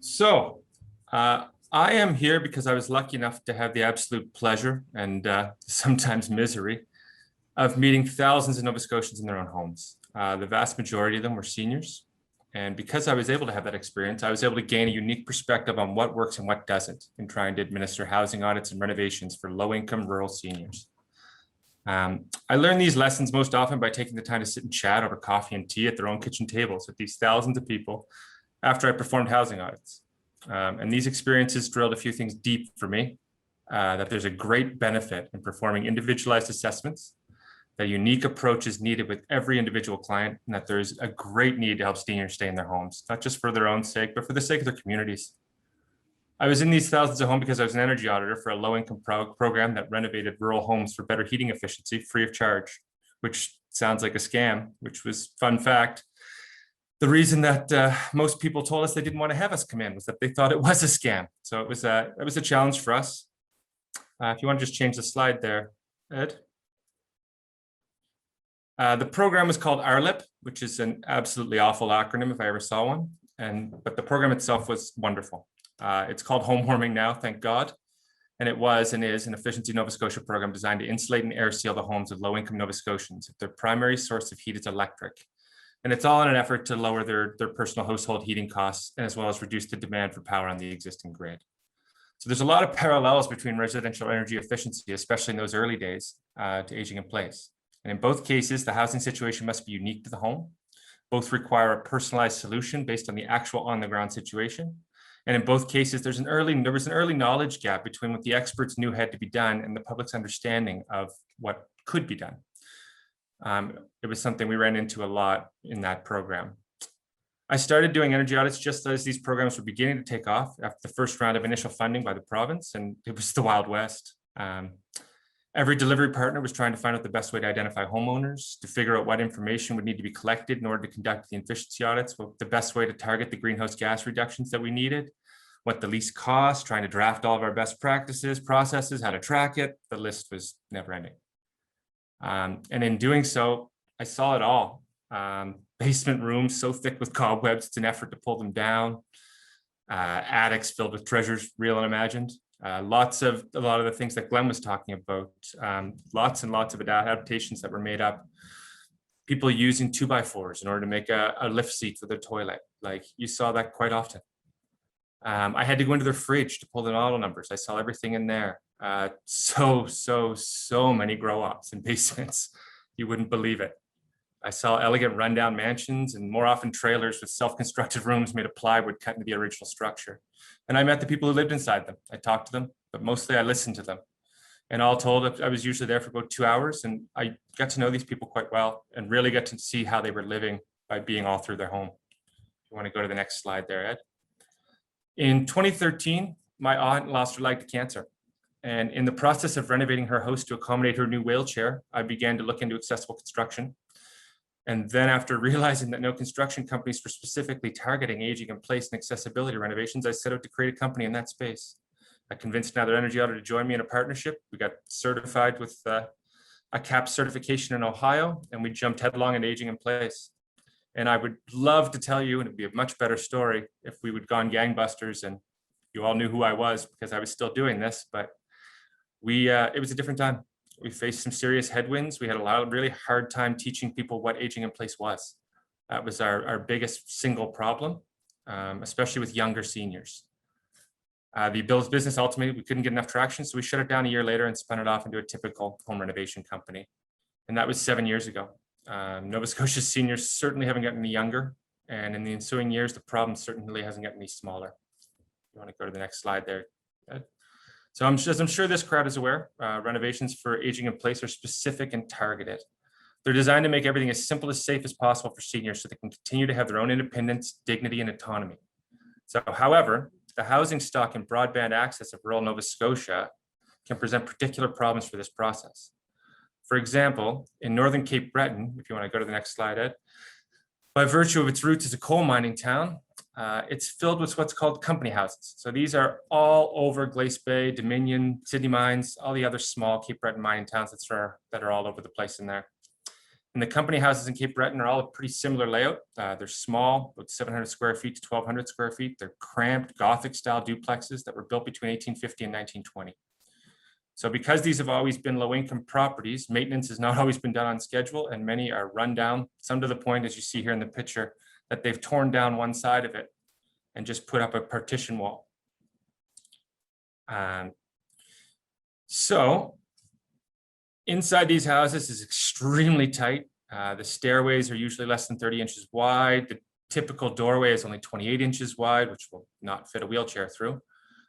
So, I am here because I was lucky enough to have the absolute pleasure and sometimes misery of meeting thousands of Nova Scotians in their own homes. The vast majority of them were seniors. And because I was able to have that experience, I was able to gain a unique perspective on what works and what doesn't in trying to administer housing audits and renovations for low-income rural seniors. I learned these lessons most often by taking the time to sit and chat over coffee and tea at their own kitchen tables with these thousands of people after I performed housing audits. And these experiences drilled a few things deep for me, that there's a great benefit in performing individualized assessments, that a unique approach is needed with every individual client, and that there's a great need to help seniors stay in their homes, not just for their own sake, but for the sake of their communities. I was in these thousands of homes because I was an energy auditor for a low-income program that renovated rural homes for better heating efficiency free of charge, which sounds like a scam, which was, fun fact, the reason that most people told us they didn't want to have us come in was that they thought it was a scam. So it was a challenge for us. If you want to just change the slide there, Ed. The program was called RLIP, which is an absolutely awful acronym if I ever saw one. But the program itself was wonderful. It's called Home Warming now, thank God. And it was and is an Efficiency Nova Scotia program designed to insulate and air seal the homes of low-income Nova Scotians if their primary source of heat is electric. And it's all in an effort to lower their personal household heating costs, as well as reduce the demand for power on the existing grid. So there's a lot of parallels between residential energy efficiency, especially in those early days, to aging in place. And in both cases, the housing situation must be unique to the home. Both require a personalized solution based on the actual on-the-ground situation. And in both cases, there was an early knowledge gap between what the experts knew had to be done and the public's understanding of what could be done. It was something we ran into a lot in that program. I started doing energy audits just as these programs were beginning to take off after the first round of initial funding by the province, and it was the Wild West. Every delivery partner was trying to find out the best way to identify homeowners, to figure out what information would need to be collected in order to conduct the efficiency audits, what the best way to target the greenhouse gas reductions that we needed, what the least cost, trying to draft all of our best practices, processes, how to track it. The list was never ending. And in doing so, I saw it all. Basement rooms so thick with cobwebs, it's an effort to pull them down. Attics filled with treasures, real and imagined. A lot of the things that Glenn was talking about. Lots and lots of adaptations that were made up. People using 2x4s in order to make a lift seat for their toilet. Like, you saw that quite often. I had to go into their fridge to pull the model numbers. I saw everything in there. So many grow-ops in basements. You wouldn't believe it. I saw elegant rundown mansions and more often trailers with self-constructed rooms made of plywood cut into the original structure. And I met the people who lived inside them. I talked to them, but mostly I listened to them. And all told, I was usually there for about 2 hours, and I got to know these people quite well and really got to see how they were living by being all through their home. If you want to go to the next slide there, Ed. In 2013, my aunt lost her leg to cancer. And in the process of renovating her house to accommodate her new wheelchair, I began to look into accessible construction. And then after realizing that no construction companies were specifically targeting aging in place and accessibility renovations, I set out to create a company in that space. I convinced another energy auditor to join me in a partnership. We got certified with a CAP certification in Ohio, and we jumped headlong into aging in place. And I would love to tell you, and it'd be a much better story if we would gone gangbusters and you all knew who I was because I was still doing this, but it was a different time. We faced some serious headwinds. We had a really hard time teaching people what aging in place was. That was our biggest single problem, especially with younger seniors. The business, ultimately, we couldn't get enough traction, so we shut it down a year later and spun it off into a typical home renovation company. And that was 7 years ago. Nova Scotia's seniors certainly haven't gotten any younger, and in the ensuing years, the problem certainly hasn't gotten any smaller. You want to go to the next slide there, Ed? So as I'm sure this crowd is aware, renovations for aging in place are specific and targeted. They're designed to make everything as simple as safe as possible for seniors so they can continue to have their own independence, dignity, and autonomy. So, however, the housing stock and broadband access of rural Nova Scotia can present particular problems for this process. For example, in northern Cape Breton, if you want to go to the next slide, Ed, by virtue of its roots as a coal mining town, it's filled with what's called company houses. So these are all over Glace Bay, Dominion, Sydney Mines, all the other small Cape Breton mining towns that are all over the place in there. And the company houses in Cape Breton are all a pretty similar layout. They're small, about 700 square feet to 1,200 square feet. They're cramped Gothic style duplexes that were built between 1850 and 1920. So because these have always been low income properties, maintenance has not always been done on schedule, and many are run down, some to the point, as you see here in the picture, that they've torn down one side of it and just put up a partition wall. So inside these houses is extremely tight. The stairways are usually less than 30 inches wide. The typical doorway is only 28 inches wide, which will not fit a wheelchair through.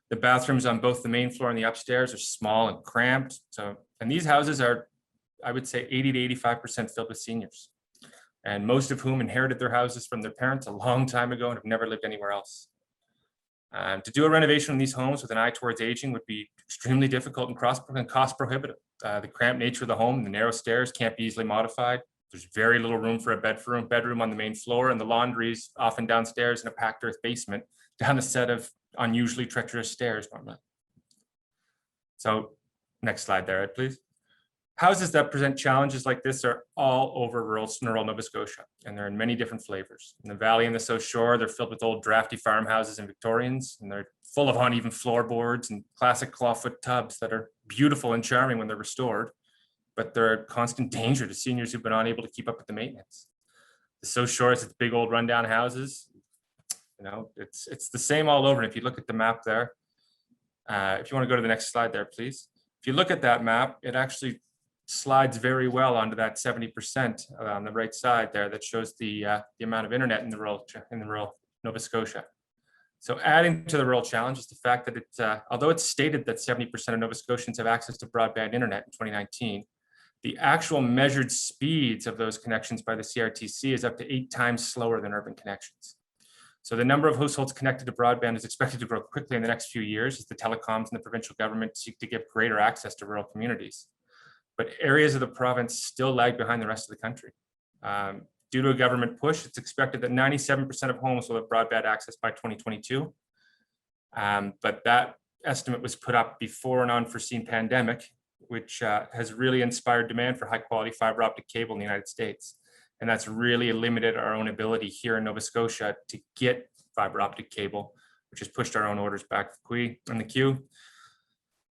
The bathrooms on both the main floor and the upstairs are small and cramped. And these houses are, I would say, 80 to 85% filled with seniors, and most of whom inherited their houses from their parents a long time ago and have never lived anywhere else. To do a renovation in these homes with an eye towards aging would be extremely difficult and cost prohibitive. The cramped nature of the home, the narrow stairs can't be easily modified. There's very little room for a bedroom on the main floor, and the laundry's often downstairs in a packed earth basement down a set of unusually treacherous stairs normally. So next slide there, Ed, please. Houses that present challenges like this are all over rural Nova Scotia, and they're in many different flavors. In the valley and the South Shore, they're filled with old drafty farmhouses and Victorians, and they're full of uneven floorboards and classic clawfoot tubs that are beautiful and charming when they're restored, but they're a constant danger to seniors who've been unable to keep up with the maintenance. The South Shore is big old rundown houses. You know, it's the same all over. And if you look at the map there, if you want to go to the next slide there, please. If you look at that map, it actually slides very well onto that 70% on the right side there that shows the amount of internet in the rural Nova Scotia. So adding to the rural challenge is the fact that although it's stated that 70% of Nova Scotians have access to broadband internet in 2019, the actual measured speeds of those connections by the CRTC is up to 8 times slower than urban connections. So the number of households connected to broadband is expected to grow quickly in the next few years as the telecoms and the provincial government seek to give greater access to rural communities. But areas of the province still lag behind the rest of the country. Due to a government push, it's expected that 97% of homes will have broadband access by 2022. But that estimate was put up before an unforeseen pandemic, which has really inspired demand for high quality fiber optic cable in the United States. And that's really limited our own ability here in Nova Scotia to get fiber optic cable, which has pushed our own orders back in the queue.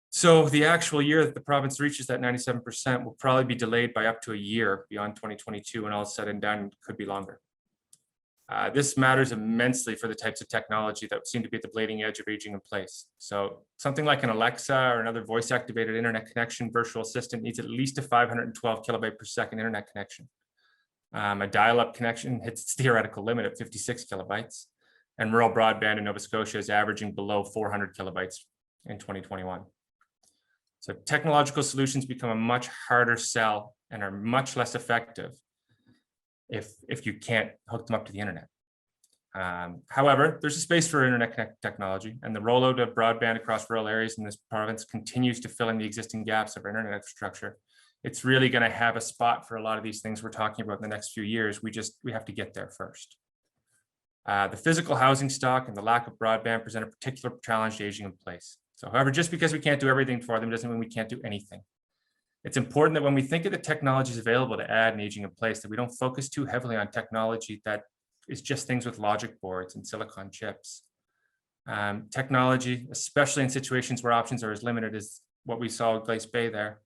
So the actual year that the province reaches that 97% will probably be delayed by up to a year beyond 2022, and all said and done could be longer. This matters immensely for the types of technology that seem to be at the bleeding edge of aging in place. So something like an Alexa or another voice-activated internet connection virtual assistant needs at least a 512 kilobyte per second internet connection. A dial-up connection hits its theoretical limit at 56 kilobytes, and rural broadband in Nova Scotia is averaging below 400 kilobytes in 2021. So technological solutions become a much harder sell and are much less effective if you can't hook them up to the internet. However, there's a space for internet technology, and the rollout of broadband across rural areas in this province continues to fill in the existing gaps of our internet infrastructure. It's really going to have a spot for a lot of these things we're talking about in the next few years. We have to get there first. The physical housing stock and the lack of broadband present a particular challenge to aging in place. So however, just because we can't do everything for them doesn't mean we can't do anything. It's important that when we think of the technologies available to add in aging in place, that we don't focus too heavily on technology that is just things with logic boards and silicon chips. Technology, especially in situations where options are as limited as what we saw at Glace Bay there,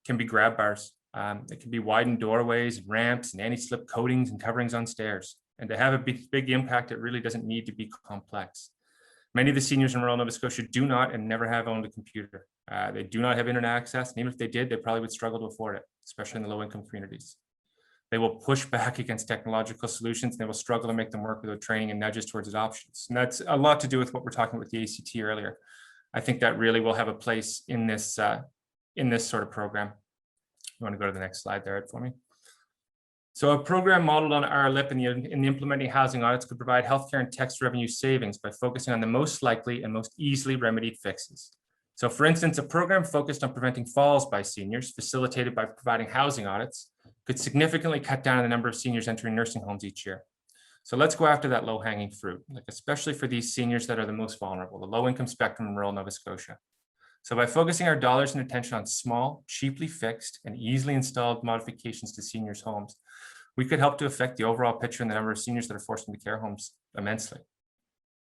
can be grab bars. It can be widened doorways, ramps, and anti-slip coatings and coverings on stairs. And to have a big impact, it really doesn't need to be complex. Many of the seniors in rural Nova Scotia do not and never have owned a computer. They do not have internet access, and even if they did, they probably would struggle to afford it, especially in the low-income communities. They will push back against technological solutions, and they will struggle to make them work without training and nudges towards adoptions. And that's a lot to do with what we're talking about the ACT earlier. I think that really will have a place in this sort of program. You want to go to the next slide there, Ed, for me? So a program modeled on RLIP in the implementing housing audits could provide healthcare and tax revenue savings by focusing on the most likely and most easily remedied fixes. So for instance, a program focused on preventing falls by seniors, facilitated by providing housing audits, could significantly cut down the number of seniors entering nursing homes each year. So let's go after that low-hanging fruit, like especially for these seniors that are the most vulnerable, the low-income spectrum in rural Nova Scotia. So by focusing our dollars and attention on small, cheaply fixed, and easily installed modifications to seniors' homes, we could help to affect the overall picture and the number of seniors that are forced into care homes immensely.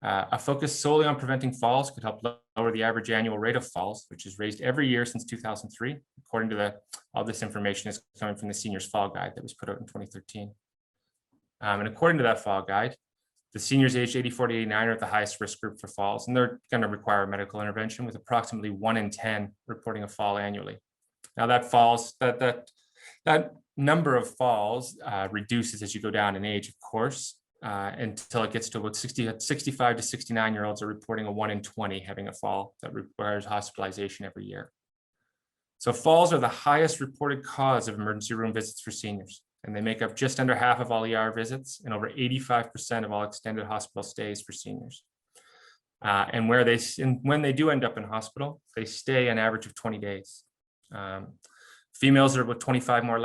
A focus solely on preventing falls could help lower the average annual rate of falls, which is raised every year since 2003. According to all this information is coming from the Seniors Fall Guide that was put out in 2013. And according to that fall guide, the seniors aged 84 to 89 are at the highest risk group for falls, and they're going to require medical intervention, with approximately 1 in 10 reporting a fall annually. Now that number of falls reduces as you go down in age, of course, until it gets to about 65 to 69-year-olds are reporting a 1 in 20 having a fall that requires hospitalization every year. So falls are the highest reported cause of emergency room visits for seniors, and they make up just under half of all ER visits and over 85% of all extended hospital stays for seniors. And when they do end up in hospital, they stay an average of 20 days. Females are about 25% more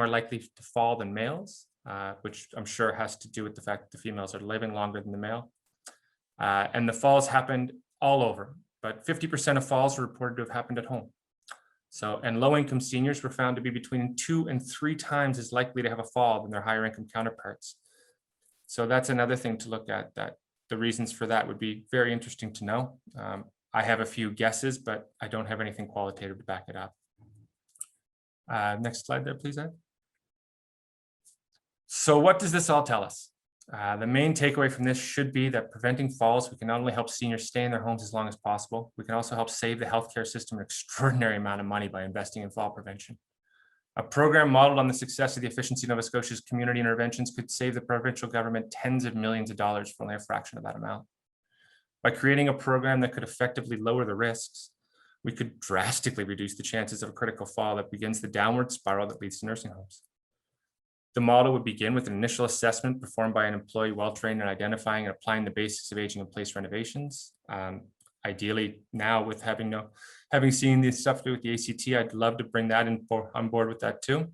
likely to fall than males, which I'm sure has to do with the fact that the females are living longer than the male. And the falls happened all over, but 50% of falls were reported to have happened at home. So, and low-income seniors were found to be between 2 and 3 times as likely to have a fall than their higher income counterparts. So that's another thing to look at, that the reasons for that would be very interesting to know. I have a few guesses, but I don't have anything qualitative to back it up. Next slide there, please, Ed. So what does this all tell us? The main takeaway from this should be that preventing falls, we can not only help seniors stay in their homes as long as possible, we can also help save the healthcare system an extraordinary amount of money by investing in fall prevention. A program modeled on the success of the Efficiency Nova Scotia's community interventions could save the provincial government tens of millions of dollars for only a fraction of that amount. By creating a program that could effectively lower the risks, we could drastically reduce the chances of a critical fall that begins the downward spiral that leads to nursing homes. The model would begin with an initial assessment performed by an employee well-trained in identifying and applying the basics of aging in place renovations. Ideally, now with having seen this stuff to do with the ACT, I'd love to bring that on board with that too.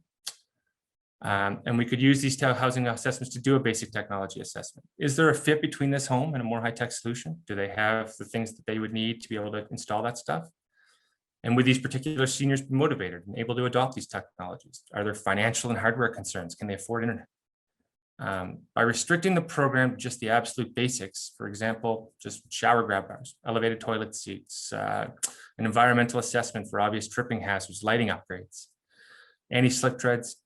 And we could use these housing assessments to do a basic technology assessment. Is there a fit between this home and a more high-tech solution? Do they have the things that they would need to be able to install that stuff? And would these particular seniors be motivated and able to adopt these technologies? Are there financial and hardware concerns? Can they afford internet? By restricting the program to just the absolute basics, for example, just shower grab bars, elevated toilet seats, an environmental assessment for obvious tripping hazards, lighting upgrades, anti-slip treads,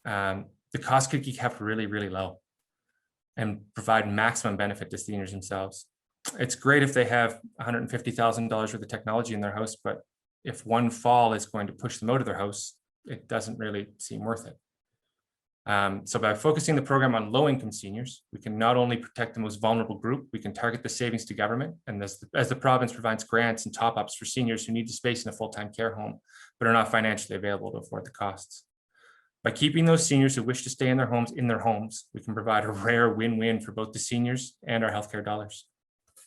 the cost could be kept really, really low and provide maximum benefit to seniors themselves. It's great if they have $150,000 worth of technology in their house, but if one fall is going to push them out of their house, it doesn't really seem worth it. So by focusing the program on low-income seniors, we can not only protect the most vulnerable group, we can target the savings to government. And as the province provides grants and top-ups for seniors who need the space in a full-time care home, but are not financially available to afford the costs. By keeping those seniors who wish to stay in their homes, we can provide a rare win-win for both the seniors and our healthcare dollars.